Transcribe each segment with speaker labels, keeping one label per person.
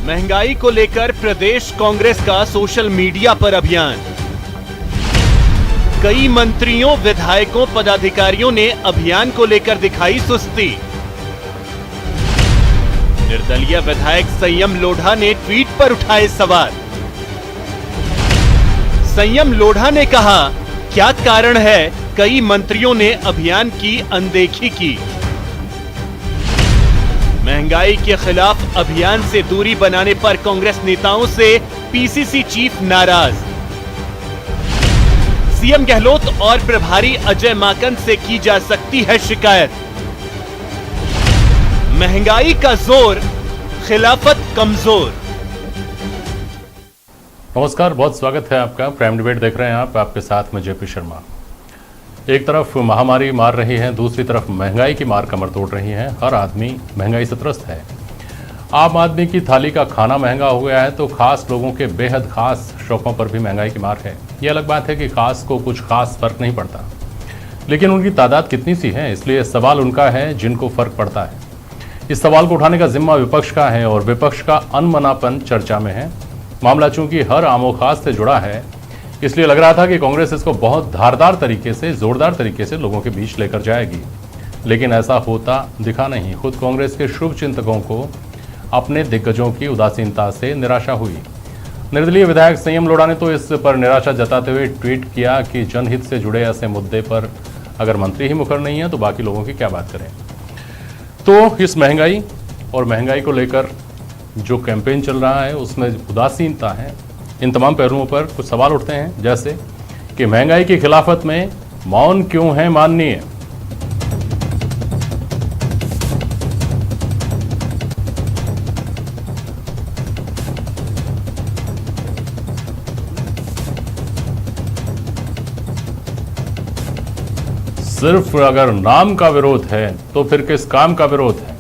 Speaker 1: महंगाई को लेकर प्रदेश कांग्रेस का सोशल मीडिया पर अभियान। कई मंत्रियों, विधायकों, पदाधिकारियों ने अभियान को लेकर दिखाई सुस्ती। निर्दलीय विधायक संयम लोढ़ा ने ट्वीट पर उठाए सवाल। संयम लोढ़ा ने कहा, क्या कारण है कई मंत्रियों ने अभियान की अनदेखी की। महंगाई के खिलाफ अभियान से दूरी बनाने पर कांग्रेस नेताओं से पीसीसी चीफ नाराज। सीएम गहलोत और प्रभारी अजय माकन से की जा सकती है शिकायत। महंगाई का जोर, खिलाफत कमजोर।
Speaker 2: नमस्कार, बहुत स्वागत है आपका। प्राइम डिबेट देख रहे हैं आप, आपके साथ में जेपी शर्मा। एक तरफ महामारी मार रही है, दूसरी तरफ महंगाई की मार कमर तोड़ रही है। हर आदमी महंगाई से त्रस्त है। आम आदमी की थाली का खाना महंगा हो गया है तो खास लोगों के बेहद खास शौकों पर भी महंगाई की मार है। ये अलग बात है कि खास को कुछ खास फर्क नहीं पड़ता, लेकिन उनकी तादाद कितनी सी है, इसलिए सवाल उनका है जिनको फर्क पड़ता है। इस सवाल को उठाने का जिम्मा विपक्ष का है और विपक्ष का अनमनापन चर्चा में है। मामला चूंकि हर आमो खास से जुड़ा है, इसलिए लग रहा था कि कांग्रेस इसको बहुत धारदार तरीके से, जोरदार तरीके से लोगों के बीच लेकर जाएगी, लेकिन ऐसा होता दिखा नहीं। खुद कांग्रेस के शुभ चिंतकों को अपने दिग्गजों की उदासीनता से निराशा हुई। निर्दलीय विधायक संयम लोढ़ा ने तो इस पर निराशा जताते हुए ट्वीट किया कि जनहित से जुड़े ऐसे मुद्दे पर अगर मंत्री ही मुखर नहीं है तो बाकी लोगों की क्या बात करें। तो इस महंगाई और महंगाई को लेकर जो कैंपेन चल रहा है उसमें उदासीनता है। इन तमाम पहलुओं पर कुछ सवाल उठते हैं, जैसे कि महंगाई की खिलाफत में मौन क्यों है माननीय। सिर्फ अगर नाम का विरोध है तो फिर किस काम का विरोध है।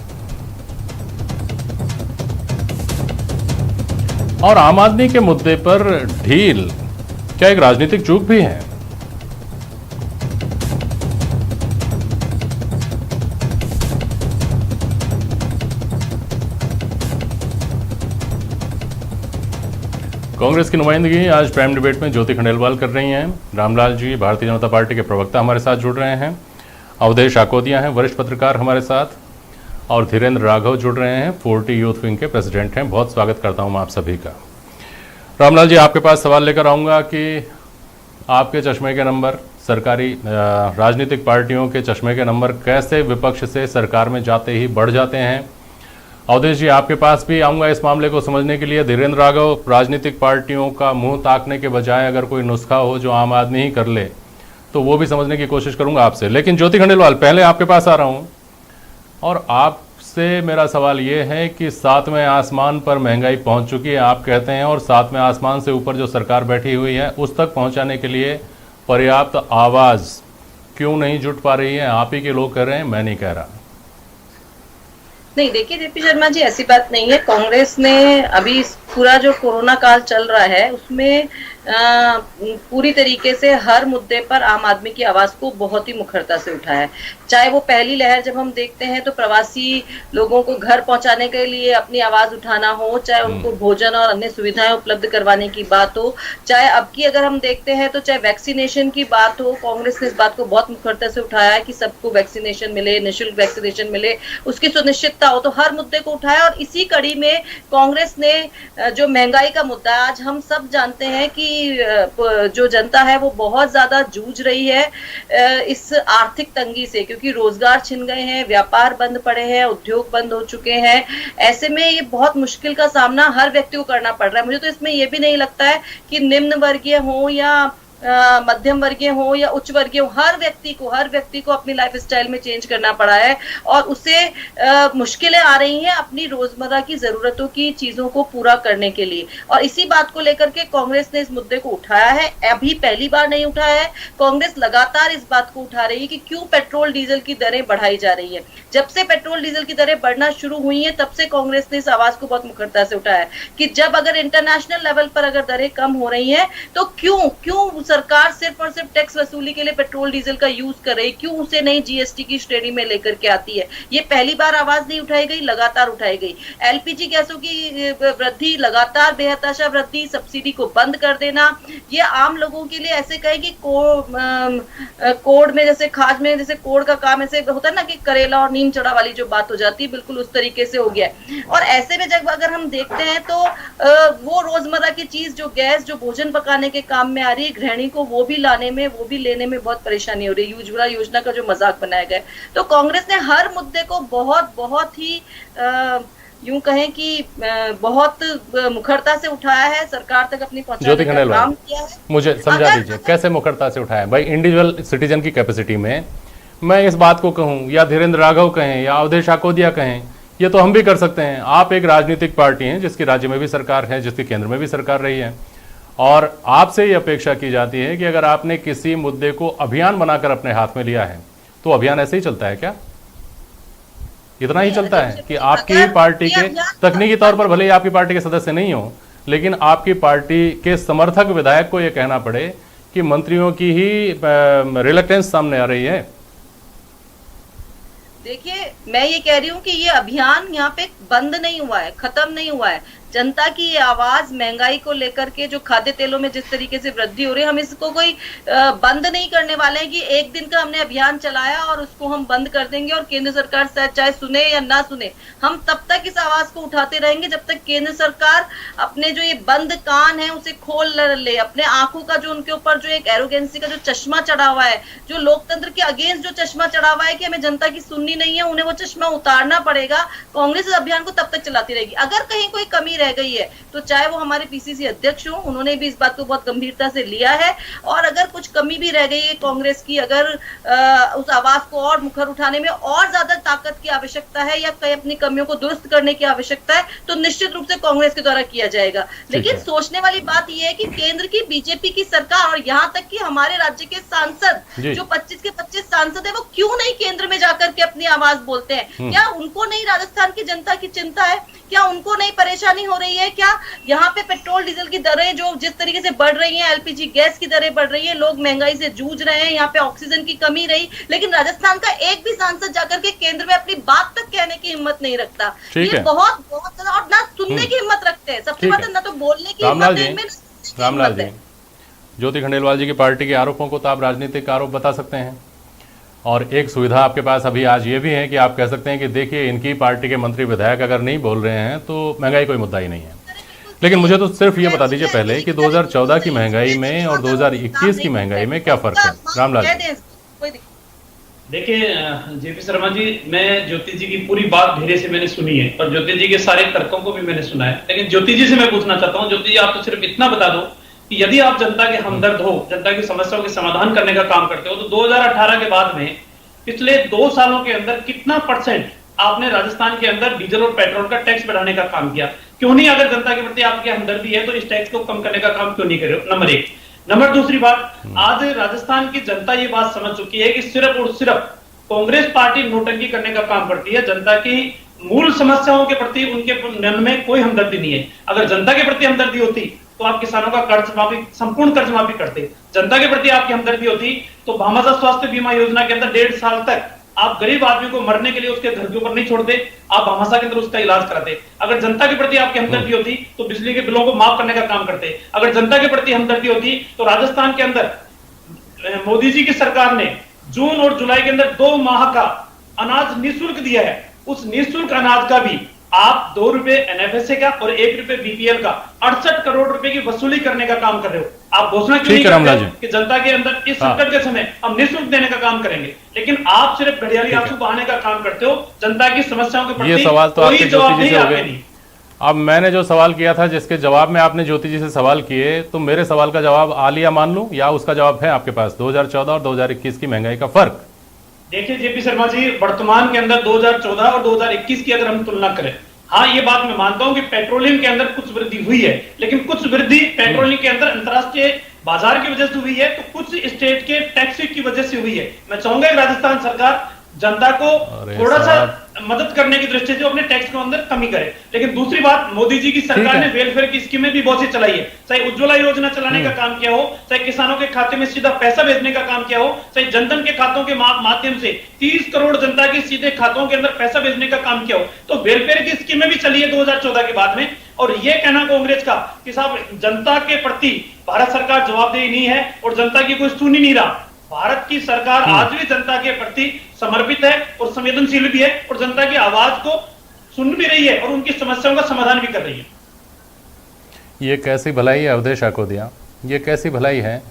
Speaker 2: और आम आदमी के मुद्दे पर ढील क्या एक राजनीतिक चूक भी है। कांग्रेस की नुमाइंदगी आज प्राइम डिबेट में ज्योति खंडेलवाल कर रही हैं। रामलाल जी भारतीय जनता पार्टी के प्रवक्ता हमारे साथ जुड़ रहे हैं। अवधेश आकोदिया हैं वरिष्ठ पत्रकार हमारे साथ, और धीरेन्द्र राघव जुड़ रहे हैं, 40 यूथ विंग के प्रेसिडेंट हैं। बहुत स्वागत करता हूं मैं आप सभी का। रामलाल जी, आपके पास सवाल लेकर आऊंगा कि आपके चश्मे के नंबर, सरकारी राजनीतिक पार्टियों के चश्मे के नंबर कैसे विपक्ष से सरकार में जाते ही बढ़ जाते हैं। अवधेश जी, आपके पास भी आऊंगा इस मामले को समझने के लिए। धीरेन्द्र राघव, राजनीतिक पार्टियों का मुंह ताकने के बजाय अगर कोई नुस्खा हो जो आम आदमी ही कर ले तो वो भी समझने की कोशिश करूंगा आपसे। लेकिन ज्योति खंडेलवाल, पहले आपके पास आ रहा हूं और आपसे मेरा सवाल ये है कि 7वें आसमान पर महंगाई पहुंच चुकी है आप कहते हैं, और 7वें आसमान से ऊपर जो सरकार बैठी हुई है उस तक पहुंचाने के लिए पर्याप्त आवाज क्यों नहीं जुट पा रही है। आप ही के लोग कह रहे हैं, मैं नहीं कह रहा।
Speaker 3: नहीं, देखिए जेपी शर्मा जी, ऐसी बात नहीं है। कांग्रेस ने अभी पूरा जो कोरोना काल चल रहा है उसमें पूरी तरीके से हर मुद्दे पर आम आदमी की आवाज को बहुत ही मुखरता से उठाया है। चाहे वो पहली लहर जब हम देखते हैं तो प्रवासी लोगों को घर पहुंचाने के लिए अपनी आवाज उठाना हो, चाहे उनको भोजन और अन्य सुविधाएं उपलब्ध करवाने की बात हो, चाहे अब की अगर हम देखते हैं तो चाहे वैक्सीनेशन की बात हो, कांग्रेस ने इस बात को बहुत मुखरता से उठाया है कि सबको वैक्सीनेशन मिले, निःशुल्क वैक्सीनेशन मिले, उसकी सुनिश्चितता हो। तो हर मुद्दे को उठाया और इसी कड़ी में कांग्रेस ने जो महंगाई का मुद्दा, आज हम सब जानते हैं कि जो जनता है वो बहुत ज्यादा जूझ रही है इस आर्थिक तंगी से, क्योंकि रोजगार छिन गए हैं, व्यापार बंद पड़े हैं, उद्योग बंद हो चुके हैं। ऐसे में ये बहुत मुश्किल का सामना हर व्यक्ति को करना पड़ रहा है। मुझे तो इसमें ये भी नहीं लगता है कि निम्न वर्गीय हो या मध्यम वर्गीय हो या उच्च वर्गीय हो, हर व्यक्ति को अपनी लाइफ स्टाइल में चेंज करना पड़ा है और उसे मुश्किलें आ रही हैं अपनी रोजमर्रा की जरूरतों की चीजों को पूरा करने के लिए। और इसी बात को लेकर के कांग्रेस ने इस मुद्दे को उठाया है। अभी पहली बार नहीं उठाया है, कांग्रेस लगातार इस बात को उठा रही है कि क्यों पेट्रोल डीजल की दरें बढ़ाई जा रही है। जब से पेट्रोल डीजल की दरें बढ़ना शुरू हुई है तब से कांग्रेस ने इस आवाज को बहुत मुखरता से उठाया है कि जब अगर इंटरनेशनल लेवल पर अगर दरें कम हो रही है तो क्यों सरकार सिर्फ और सिर्फ टैक्स वसूली के लिए पेट्रोल डीजल का यूज कर रही, क्यों उसे नहीं जीएसटी की श्रेणी में लेकर के आती है? ये पहली बार आवाज नहीं उठाई गई, लगातार उठाई गई। एलपीजी गैसों की वृद्धि, लगातार बेहताशा वृद्धि, सब्सिडी को बंद कर देना, ये आम लोगों के लिए ऐसे कहे कि कोड में जैसे खाद में जैसे कोड का काम ऐसे होता है ना कि करेला और नीम चढ़ा वाली जो बात हो जाती है, बिल्कुल उस तरीके से हो गया है। और ऐसे में जब अगर हम देखते हैं तो वो रोजमर्रा की चीज जो गैस जो भोजन पकाने के काम में आ रही है, गृहिणी को वो भी लाने में वो भी लेने में बहुत परेशानी हो रही है। उज्ज्वला योजना का जो मजाक बनाया गया, तो कांग्रेस ने हर मुद्दे को बहुत ही यूं कहें कि बहुत मुखरता से उठाया है, सरकार तक अपनी पहुंचाने का काम किया है।
Speaker 2: मुझे समझा दीजिए कैसे मुखरता से उठाया भाई? इंडिविजुअल सिटीजन की कैपेसिटी में मैं इस बात को कहूं या धीरेन्द्र राघव कहें या अवधेश आकोदिया कहें, ये तो हम भी कर सकते हैं। आप एक राजनीतिक पार्टी हैं जिसकी राज्य में भी सरकार है, जिसकी केंद्र में भी सरकार रही है, और आपसे ये अपेक्षा की जाती है कि अगर आपने किसी मुद्दे को अभियान बनाकर अपने हाथ में लिया है तो अभियान ऐसे ही चलता है क्या? इतना ही चलता है कि आपकी पार्टी के तकनीकी तौर पर भले ही आपकी पार्टी के सदस्य नहीं हो, लेकिन आपकी पार्टी के समर्थक विधायक को यह कहना पड़े कि मंत्रियों की ही रिलक्टेंस सामने आ रही है?
Speaker 3: देखिए, मैं ये कह रही हूँ कि ये अभियान यहाँ पे बंद नहीं हुआ है, खत्म नहीं हुआ है। जनता की ये आवाज महंगाई को लेकर के जो खाद्य तेलों में जिस तरीके से वृद्धि हो रही है, हम इसको कोई बंद नहीं करने वाले हैं कि एक दिन का हमने अभियान चलाया और उसको हम बंद कर देंगे और केंद्र सरकार चाहे सुने या ना सुने, हम तब तक इस आवाज को उठाते रहेंगे जब तक केंद्र सरकार अपने जो ये बंद कान है उसे खोल ले। अपने आंखों का जो उनके ऊपर जो एक एरोगेंसी का जो चश्मा चढ़ा हुआ है, जो लोकतंत्र के अगेंस्ट जो चश्मा चढ़ा हुआ है कि हमें जनता की सुननी नहीं है, उन्हें वो चश्मा उतारना पड़ेगा। कांग्रेस इस अभियान को तब तक चलाती रहेगी। अगर कहीं कोई कमी रह गई है तो चाहे वो हमारे पीसीसी अध्यक्ष हो, उन्होंने भी इस बात को बहुत गंभीरता से लिया है, और अगर कुछ कमी भी रह गई है कांग्रेस की, अगर उस आवाज को और मुखर उठाने में और ज्यादा ताकत की आवश्यकता है या कहीं अपनी कमियों को दुरुस्त करने की आवश्यकता है, तो निश्चित रूप से कांग्रेस के द्वारा किया जाएगा। लेकिन सोचने वाली बात यह है कि केंद्र की बीजेपी की सरकार और यहाँ तक कि हमारे राज्य के सांसद जो 25 के 25 सांसद है, वो क्यों नहीं केंद्र में जाकर के अपनी आवाज बोलते हैं? क्या उनको नहीं राजस्थान की जनता की चिंता है? क्या उनको नहीं परेशानी हो रही है? क्या यहाँ पे पेट्रोल डीजल की दरें जो जिस तरीके से बढ़ रही हैं, एलपीजी गैस की दरें बढ़ रही है, लोग महंगाई से जूझ रहे हैं, यहाँ पे ऑक्सीजन की कमी रही, लेकिन राजस्थान का एक भी सांसद जाकर के केंद्र में अपनी बात तक कहने की हिम्मत नहीं रखता। ये बहुत ज्यादा, और ना सुनने की हिम्मत रखते हैं, सबसे बड़ा ना तो बोलने की हिम्मत है।
Speaker 2: रामलाल जी, ज्योति खंडेलवाल जी की पार्टी के आरोपों को तो आप राजनीतिक आरोप बता सकते हैं, और एक सुविधा आपके पास अभी आज ये भी है कि आप कह सकते हैं कि देखिए इनकी पार्टी के मंत्री विधायक अगर नहीं बोल रहे हैं तो महंगाई कोई मुद्दा ही नहीं है। लेकिन मुझे तो सिर्फ ये बता दीजिए पहले कि 2014 की महंगाई में और 2021 की महंगाई में क्या फर्क है? रामलाल जी,
Speaker 4: देखिए जेपी शर्मा जी, मैं ज्योति जी की पूरी बात धीरे से मैंने सुनी है और ज्योति जी के सारे तर्कों को भी मैंने सुना है, लेकिन ज्योति जी से मैं पूछना चाहता हूँ, ज्योति जी आप तो सिर्फ इतना बता दो कि यदि आप जनता के हमदर्द हो, जनता की समस्याओं के समाधान करने का काम करते हो, तो 2018 के बाद में पिछले 2 सालों के अंदर कितना % आपने राजस्थान के अंदर डीजल और पेट्रोल का टैक्स बढ़ाने का काम किया? क्यों नहीं? अगर जनता के प्रति आपकी हमदर्दी है तो इस टैक्स को कम करने का काम क्यों नहीं कर रहे हो? नंबर 1। नंबर दूसरी बात, आज राजस्थान की जनता ये बात समझ चुकी है कि सिर्फ और सिर्फ कांग्रेस पार्टी नोटंकी करने का काम करती है, जनता की मूल समस्याओं के प्रति उनके मन में कोई हमदर्दी नहीं है। अगर जनता के प्रति हमदर्दी होती तो आप किसानों का कर्ज माफी, संपूर्ण कर्ज माफी करते। जनता के प्रति आपकी हमदर्दी होती तो भामाशाह स्वास्थ्य बीमा योजना के अंदर 1.5 साल तक आप गरीब आदमी को मरने के लिए उसके घर के ऊपर नहीं छोड़ते, आप भामाशाह के अंदर उसका इलाज कराते। अगर जनता के प्रति आपकी हमदर्दी होती तो बिजली के बिलों को माफ करने का काम करते। अगर जनता के प्रति हमदर्दी होती तो राजस्थान के अंदर मोदी जी की सरकार ने जून और जुलाई के अंदर 2 माह का अनाज निःशुल्क दिया है। उस निःशुल्क अनाज का भी आप 2 रुपए एनएफएसए का और 1 रुपए बीपीएल का 68 करोड़ रुपए की वसूली करने का काम कर रहे हो। आप घोषणा क्यों नहीं करते कि जनता के अंदर इस संकट के समय हम निःशुल्क देने का काम करेंगे, लेकिन आप सिर्फ घड़ियाली आंसू बहाने का काम करते हो। जनता की समस्याओं के प्रति
Speaker 2: ये सवाल तो आपके ज्योति जी से हो गए। अब मैंने जो सवाल किया था जिसके जवाब में आपने ज्योति जी से सवाल किए, तो मेरे सवाल का जवाब आ लिया मान लूं, या उसका जवाब है आपके पास 2014 और 2021 की महंगाई का फर्क?
Speaker 4: देखिए जेपी शर्मा जी, वर्तमान के अंदर 2014 और 2021 की अगर हम तुलना करें, हाँ ये बात मैं मानता हूं कि पेट्रोलियम के अंदर कुछ वृद्धि हुई है, लेकिन कुछ वृद्धि पेट्रोलियम के अंदर अंतर्राष्ट्रीय बाजार की वजह से हुई है, तो कुछ स्टेट के टैक्स की वजह से हुई है। मैं चाहूंगा राजस्थान सरकार जनता को
Speaker 2: अरे
Speaker 4: थोड़ा सा
Speaker 2: साहब।
Speaker 4: मदद करने की दृष्टि से अपने टैक्स के अंदर कमी करे। लेकिन दूसरी बात, मोदी जी की सरकार ने वेलफेयर की स्कीमें भी बहुत सी चलाई है, चाहे उज्ज्वला योजना चलाने का काम किया हो, चाहे किसानों के खाते में सीधा पैसा भेजने का काम किया हो, चाहे जनधन के खातों के माध्यम से 30 करोड़ जनता के सीधे खातों के अंदर पैसा भेजने का काम किया हो। तो वेलफेयर की स्कीमें भी चली है 2014 के बाद में। और यह कहना कांग्रेस का कि साहब जनता के प्रति भारत सरकार जवाबदेही नहीं है और जनता की कोई सुन ही नहीं रहा, भारत की सरकार आज भी जनता के प्रति समर्पित है और संवेदनशील भी है और जनता की आवाज को सुन भी रही है और उनकी समस्याओं का समाधान भी कर रही है।
Speaker 2: ये कैसी भलाई है अवधेश आकोदिया, ये कैसी भलाई है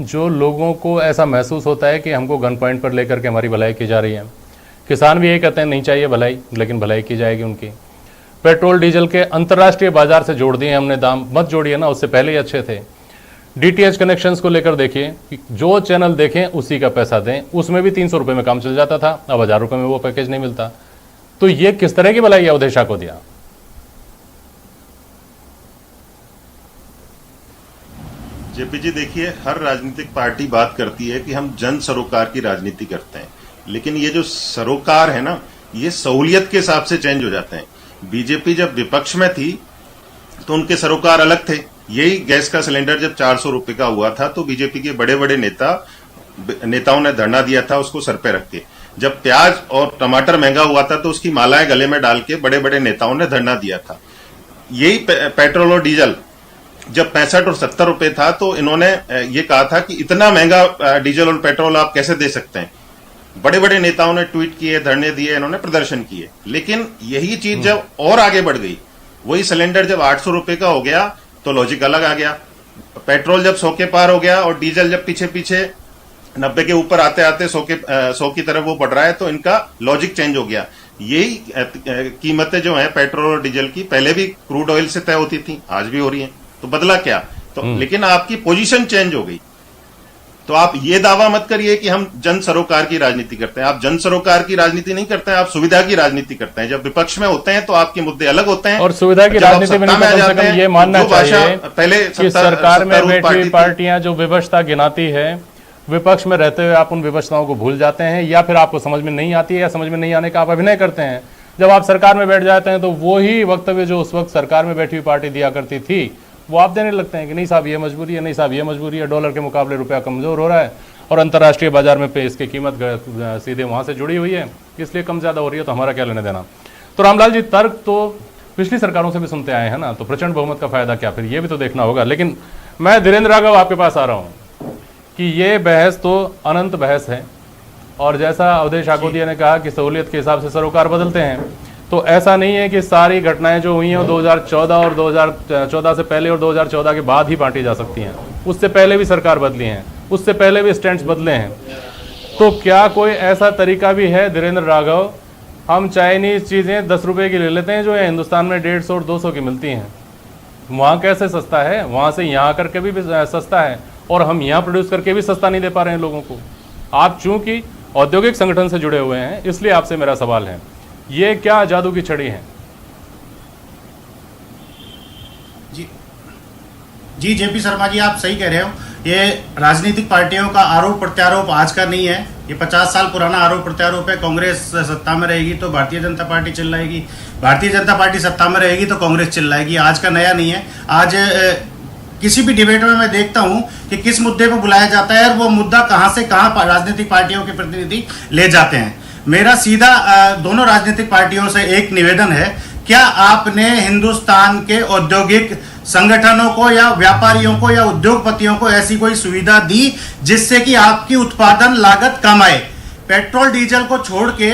Speaker 2: जो लोगों को ऐसा महसूस होता है कि हमको गन पॉइंट पर लेकर के हमारी भलाई की जा रही है। किसान भी यही कहते हैं नहीं चाहिए भलाई, लेकिन भलाई की जाएगी उनकी। पेट्रोल डीजल के अंतर्राष्ट्रीय बाजार से जोड़ दिए हमने दाम, मत जोड़िए ना, उससे पहले ही अच्छे थे। डीटीएच कनेक्शंस को लेकर देखिए कि जो चैनल देखें उसी का पैसा दें, उसमें भी 300 रुपये में काम चल जाता था, अब 1000 रुपये में वो पैकेज नहीं मिलता। तो ये किस तरह की भलाई है अवधेश आकोदिया?
Speaker 5: जेपी जी देखिए, हर राजनीतिक पार्टी बात करती है कि हम जन सरोकार की राजनीति करते हैं, लेकिन ये जो सरोकार है ना, ये सहूलियत के हिसाब से चेंज हो जाते हैं। बीजेपी जब विपक्ष में थी तो उनके सरोकार अलग थे। यही गैस का सिलेंडर जब 400 रुपए का हुआ था तो बीजेपी के बड़े बड़े नेताओं ने धरना दिया था उसको सर पे रख के। जब प्याज और टमाटर महंगा हुआ था तो उसकी मालाएं गले में डाल के बड़े बड़े नेताओं ने धरना दिया था। यही पेट्रोल और डीजल जब 65 और 70 रुपए था तो इन्होंने ये कहा था कि इतना महंगा डीजल और पेट्रोल आप कैसे दे सकते हैं। बड़े बड़े नेताओं ने ट्वीट किए, धरने दिए, इन्होंने प्रदर्शन किए। लेकिन यही चीज जब और आगे बढ़ गई, वही सिलेंडर जब 800 रुपए का हो गया तो लॉजिक अलग आ गया। पेट्रोल जब 100 के पार हो गया और डीजल जब पीछे पीछे 90 के ऊपर आते आते 100 की तरफ वो बढ़ रहा है तो इनका लॉजिक चेंज हो गया। यही कीमतें जो हैं पेट्रोल और डीजल की पहले भी क्रूड ऑयल से तय होती थी, आज भी हो रही हैं। तो बदला क्या? तो लेकिन आपकी पोजीशन चेंज हो गई। तो आप ये दावा मत करिए कि हम जन सरोकार की राजनीति करते हैं। आप जन सरोकार की राजनीति नहीं करते हैं, आप सुविधा की राजनीति करते हैं। जब विपक्ष में होते हैं तो आपके मुद्दे अलग होते हैं
Speaker 2: और सुविधा की राजनीति में नहीं, कम से कम ये मानना चाहिए
Speaker 5: पहले
Speaker 2: कि सरकार में बैठी हुई पार्टियां जो विवशता गिनाती है, विपक्ष में रहते हुए आप उन विवशताओं को भूल जाते हैं, या फिर आपको समझ में नहीं आती है, या समझ में नहीं आने का आप अभिनय करते हैं। जब आप सरकार में बैठ जाते हैं तो वही वक्तव्य जो उस वक्त सरकार में बैठी हुई पार्टी दिया करती थी वो आप देने लगते हैं कि नहीं साहब ये मजबूरी है, नहीं साहब ये मजबूरी है, डॉलर के मुकाबले रुपया कमजोर हो रहा है और अंतर्राष्ट्रीय बाजार में पे इसकी कीमत सीधे वहां से जुड़ी हुई है, इसलिए कम ज्यादा हो रही है, तो हमारा क्या लेने देना। तो रामलाल जी, तर्क तो पिछली सरकारों से भी सुनते आए हैं ना, तो प्रचंड बहुमत का फायदा क्या, फिर ये भी तो देखना होगा। लेकिन मैं धीरेन्द्र राघव आपके पास आ रहा हूं कि ये बहस तो अनंत बहस है और जैसा अवधेश आकोदिया ने कहा कि सहूलियत के हिसाब से सरोकार बदलते हैं, तो ऐसा नहीं है कि सारी घटनाएं जो हुई हैं 2014 और 2014 से पहले और 2014 के बाद ही बांटी जा सकती हैं। उससे पहले भी सरकार बदली हैं, उससे पहले भी स्टैंड्स बदले हैं। तो क्या कोई ऐसा तरीका भी है धीरेन्द्र राघव, हम चाइनीज चीज़ें 10 रुपये की ले लेते हैं जो है हिंदुस्तान में 150 और 200 की मिलती हैं, वहाँ कैसे सस्ता है, वहाँ से यहाँ करके भी सस्ता है और हम यहाँ प्रोड्यूस करके भी सस्ता नहीं दे पा रहे हैं लोगों को। आप चूंकि औद्योगिक संगठन से जुड़े हुए हैं इसलिए आपसे मेरा सवाल है, ये क्या जादू की छड़ी है?
Speaker 6: जी जेपी शर्मा जी, आप सही कह रहे हो। ये राजनीतिक पार्टियों का आरोप प्रत्यारोप आज का नहीं है, ये 50 साल पुराना आरोप प्रत्यारोप है। कांग्रेस सत्ता में रहेगी तो भारतीय जनता पार्टी चिल्लाएगी, भारतीय जनता पार्टी सत्ता में रहेगी तो कांग्रेस चिल्लाएगी। आज का नया नहीं है। आज किसी भी डिबेट में मैं देखता हूं कि किस मुद्दे पर बुलाया जाता है और वो मुद्दा कहां से कहां राजनीतिक पार्टियों के प्रतिनिधि ले जाते हैं। मेरा सीधा दोनों राजनीतिक पार्टियों से एक निवेदन है, क्या आपने हिंदुस्तान के औद्योगिक संगठनों को या व्यापारियों को या उद्योगपतियों को ऐसी कोई सुविधा दी जिससे कि आपकी उत्पादन लागत कम आए? पेट्रोल डीजल को छोड़ के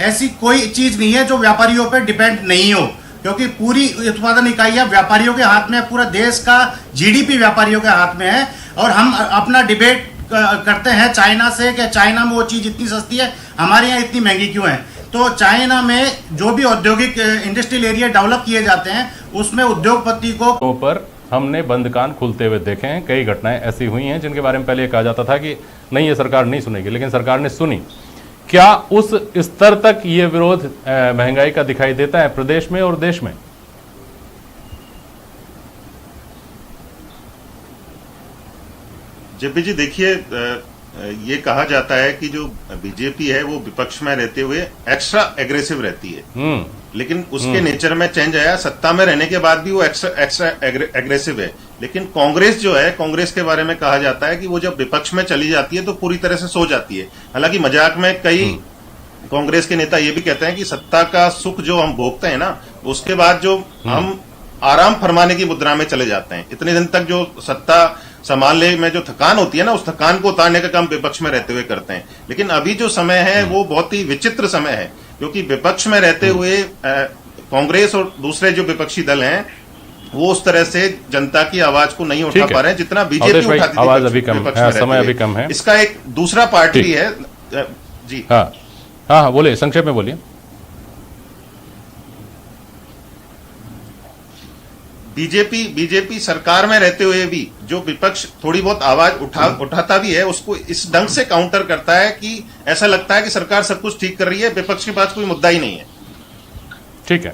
Speaker 6: ऐसी कोई चीज नहीं है जो व्यापारियों पर डिपेंड नहीं हो, क्योंकि पूरी उत्पादन इकाइयां व्यापारियों के हाथ में, पूरा देश का जीडीपी व्यापारियों के हाथ में है। और हम अपना डिबेट करते हैं चाइना से कि चाइना में वो चीज इतनी सस्ती है, हमारे यहाँ इतनी महंगी क्यों है। तो चाइना में जो भी औद्योगिक इंडस्ट्रियल एरिया डेवलप किए जाते हैं उसमें उद्योगपति को
Speaker 2: पर हमने बंद कान खुलते हुए देखे हैं। कई घटनाएं ऐसी हुई हैं जिनके बारे में पहले कहा जाता था कि नहीं ये सरकार नहीं सुनेगी, लेकिन सरकार ने सुनी। क्या उस स्तर तक ये विरोध महंगाई का दिखाई देता है प्रदेश में और देश में?
Speaker 5: जेपी जी देखिए, ये कहा जाता है कि जो बीजेपी है वो विपक्ष में रहते हुए एक्स्ट्रा एग्रेसिव रहती है, लेकिन उसके नेचर में चेंज आया। सत्ता में रहने के बाद भी वो एक्स्ट्रा एग्रेसिव है। लेकिन कांग्रेस जो है, कांग्रेस के बारे में कहा जाता है कि वो जब विपक्ष में चली जाती है तो पूरी तरह से सो जाती है। हालांकि मजाक में कई कांग्रेस के नेता ये भी कहते हैं कि सत्ता का सुख जो हम भोगते हैं ना, उसके बाद जो हम आराम फरमाने की मुद्रा में चले जाते हैं। इतने दिन तक जो सत्ता संभालने में जो थकान होती है ना, उस थकान को उतारने का काम विपक्ष में रहते हुए करते हैं। लेकिन अभी जो समय है वो बहुत ही विचित्र समय है, क्योंकि विपक्ष में रहते हुए कांग्रेस और दूसरे जो विपक्षी दल हैं वो उस तरह से जनता की आवाज को नहीं उठा पा रहे हैं जितना बीजेपी उठाती थी।
Speaker 2: आवाज अभी कम है, समय अभी कम है।
Speaker 5: इसका एक दूसरा पार्ट भी है जी।
Speaker 2: हाँ, बोलिए, संक्षेप में बोलिए।
Speaker 5: बीजेपी सरकार में रहते हुए भी जो विपक्ष थोड़ी बहुत आवाज उठाता भी है, उसको इस ढंग से काउंटर करता है कि ऐसा लगता है कि सरकार सब कुछ ठीक कर रही है, विपक्ष के पास कोई मुद्दा ही नहीं है।
Speaker 2: ठीक है,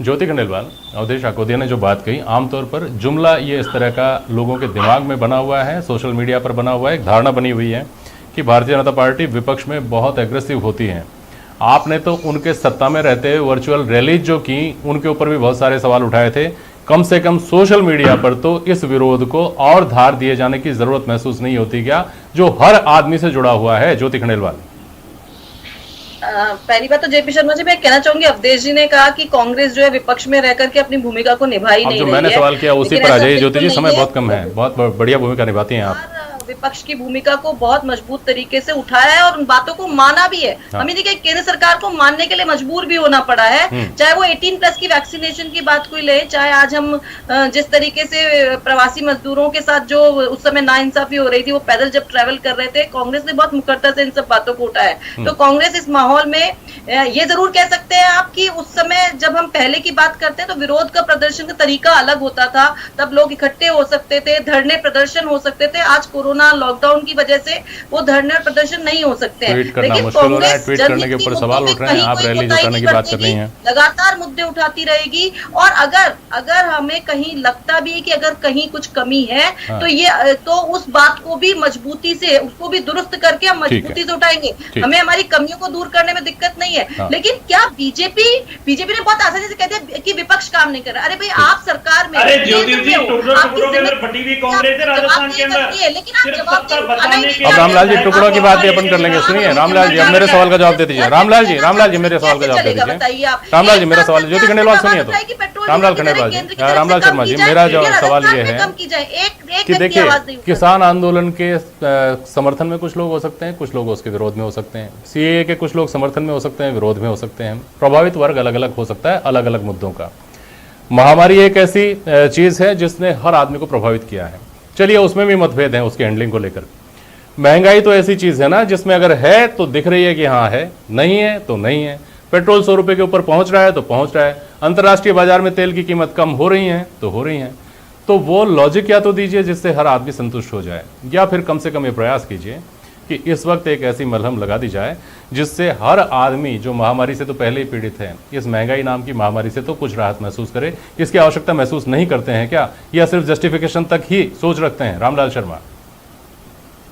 Speaker 2: ज्योति खंडेलवाल, अवधेश आकोदिया ने जो बात कही, आमतौर पर जुमला ये इस तरह का लोगों के दिमाग में बना हुआ है, सोशल मीडिया पर बना हुआ है, एक धारणा बनी हुई है कि भारतीय जनता पार्टी विपक्ष में बहुत एग्रेसिव होती है। आपने तो उनके सत्ता में रहते हुए वर्चुअल रैलीज जो की, उनके ऊपर भी बहुत सारे सवाल उठाए थे। कम से कम सोशल मीडिया पर तो इस विरोध को और धार दिए जाने की जरूरत महसूस नहीं होती क्या, जो हर आदमी से जुड़ा हुआ है? ज्योति खंडेलवाल,
Speaker 3: पहली बात तो जेपी शर्मा जी, मैं कहना चाहूंगी, अवधेश जी ने कहा कि कांग्रेस जो है विपक्ष में रहकर के अपनी भूमिका को निभाई नहीं रही है।
Speaker 2: जो मैंने सवाल किया उसी पर आ जाइए ज्योति जी, समय बहुत कम है। बहुत बढ़िया भूमिका निभाती हैं आप।
Speaker 3: विपक्ष की भूमिका को बहुत मजबूत तरीके से उठाया है और उन बातों को माना भी है। हमें देखिए केंद्र सरकार को मानने के लिए मजबूर भी होना पड़ा है, चाहे वो 18+ की वैक्सीनेशन की बात कोई ले, चाहे आज हम जिस तरीके से प्रवासी मजदूरों के साथ जो उस समय नाइंसाफी हो रही थी, वो पैदल जब ट्रेवल कर रहे थे, कांग्रेस ने बहुत मुखरता से इन सब बातों को उठाया। तो कांग्रेस इस माहौल में ये जरूर कह सकते हैं आप कि उस समय जब हम पहले की बात करते हैं तो विरोध का प्रदर्शन का तरीका अलग होता था, तब लोग इकट्ठे हो सकते थे, धरने प्रदर्शन हो सकते थे। आज कोरोना लॉकडाउन की वजह से वो धरने और प्रदर्शन नहीं हो सकते हैं।
Speaker 2: लेकिन कांग्रेस ट्वीट करने के ऊपर सवाल उठ रहे हैं, आप रैली जुटाने की बात कर रही हैं,
Speaker 3: लगातार मुद्दे उठाती रहेगी। और अगर हमें कहीं लगता भी है कि अगर कहीं कुछ कमी है तो ये तो उस बात को भी मजबूती से, उसको भी दुरुस्त करके हम मजबूती से उठाएंगे। हमें हमारी कमियों को दूर करने में दिक्कत नहीं है। लेकिन क्या बीजेपी ने बहुत आसानी से कह दिया कि विपक्ष काम नहीं कर रहा। अरे भाई, आप सरकार में,
Speaker 4: अरे ज्योति जी, टुकड़ों के अंदर बटी हुई कांग्रेस है राजस्थान के अंदर,
Speaker 3: लेकिन आप जवाब
Speaker 2: अब रामलाल जी, टुकड़ों की बात भी अपन कर लेंगे। सुनिए रामलाल जी, अब मेरे सवाल का जवाब दे दीजिए। रामलाल जी मेरे सवाल का जवाब दे दीजिए। रामलाल जी, मेरा सवाल, ज्योति खंडेलवाल सुनिए तो, रामलाल खंडेलवाल जी, रामलाल शर्मा जी, मेरा जो सवाल ये है कि देखिए, किसान आंदोलन के समर्थन में कुछ लोग हो सकते हैं, कुछ लोग उसके विरोध में हो सकते हैं, सीएए के कुछ लोग समर्थन में हो सकते हैं, विरोध में हो सकते हैं, प्रभावित वर्ग अलग अलग हो सकता है, अलग अलग मुद्दों का। महामारी एक ऐसी चीज है जिसने हर आदमी को प्रभावित किया है। चलिए, उसमें भी मतभेद हैं उसकी हैंडलिंग को लेकर। महंगाई तो ऐसी चीज है ना जिसमें अगर है तो दिख रही है कि हाँ है, नहीं है तो नहीं है। पेट्रोल 100 रुपए के ऊपर पहुंच रहा है तो पहुंच रहा है, अंतर्राष्ट्रीय बाजार में तेल की कीमत कम हो रही है तो हो रही है। तो वो लॉजिक या तो दीजिए जिससे हर आदमी संतुष्ट हो जाए, या फिर कम से कम ये प्रयास कीजिए कि इस वक्त एक ऐसी मलहम लगा दी जाए जिससे हर आदमी जो महामारी से तो पहले ही पीड़ित है, इस महंगाई नाम की महामारी से तो कुछ राहत महसूस करे। इसकी आवश्यकता महसूस नहीं करते हैं क्या, या सिर्फ जस्टिफिकेशन तक ही सोच रखते हैं? रामलाल शर्मा,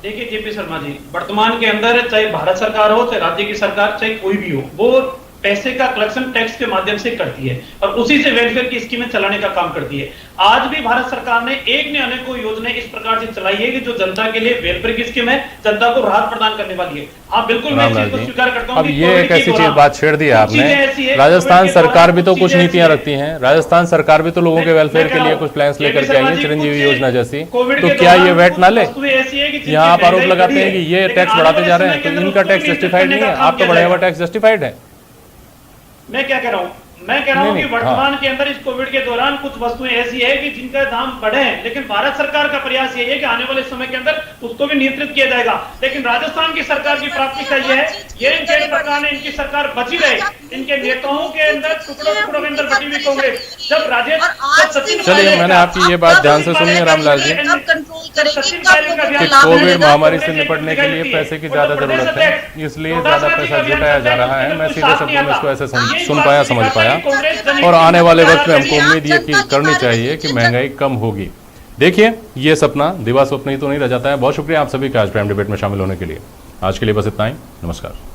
Speaker 4: देखिए जेपी शर्मा जी, वर्तमान के अंदर चाहे भारत सरकार हो, चाहे राज्य की सरकार, चाहे कोई भी हो, वो पैसे का कलेक्शन टैक्स के माध्यम से करती है और उसी से वेलफेयर की स्कीमें चलाने का काम करती है। आज भी भारत सरकार ने एक ने अनेकों योजनाएं इस प्रकार से चलाई है कि जो जनता के लिए वेलफेयर की स्कीम है, जनता को राहत प्रदान करने वाली है। हाँ बिल्कुल, मैं इस चीज को स्वीकार करता हूं।
Speaker 2: अब ये एक ऐसी चीज बात छेड़ दी है आपने, राजस्थान सरकार भी तो कुछ नीतियां रखती है, राजस्थान सरकार भी तो लोगों के वेलफेयर के लिए कुछ प्लान्स लेकर के आई है, चिरंजीवी योजना जैसी। तो क्या ये वैट ना ले? यहाँ आप आरोप लगाते हैं कि ये टैक्स बढ़ाते जा रहे हैं, तो इनका टैक्स जस्टिफाइड नहीं है, आपका बढ़ाया हुआ टैक्स जस्टिफाइड है।
Speaker 4: मैं क्या कह रहा हूँ, मैं कह रहा हूँ कि वर्तमान के अंदर इस कोविड के दौरान कुछ वस्तुएं ऐसी है कि जिनका दाम बढ़े हैं, लेकिन भारत सरकार का प्रयास ये है कि आने वाले समय के अंदर उसको भी नियंत्रित किया जाएगा। लेकिन राजस्थान की सरकार की प्राथमिकता ये है, ये केंद्र सरकार ने, इनकी सरकार बची रहे, इनके नेताओं के अंदर टुकड़ों के अंदर बटी हुई कांग्रेस। जब राजेश,
Speaker 2: चलिए, मैंने आपकी ये बात ध्यान से सुनी है रामलाल जी, कि कोविड महामारी से निपटने के लिए पैसे की ज्यादा जरूरत है, इसलिए ज्यादा पैसा जुटाया जा रहा है। मैं सीधे शब्दों में इसको ऐसे सुन पाया, समझ पाया, और आने वाले वक्त में हमको उम्मीद ये करनी चाहिए कि महंगाई कम होगी। देखिए, ये सपना दिवा स्वप्न ही तो नहीं रह जाता है। बहुत शुक्रिया आप सभी का आज प्राइम डिबेट में शामिल होने के लिए। आज के लिए बस इतना ही। नमस्कार।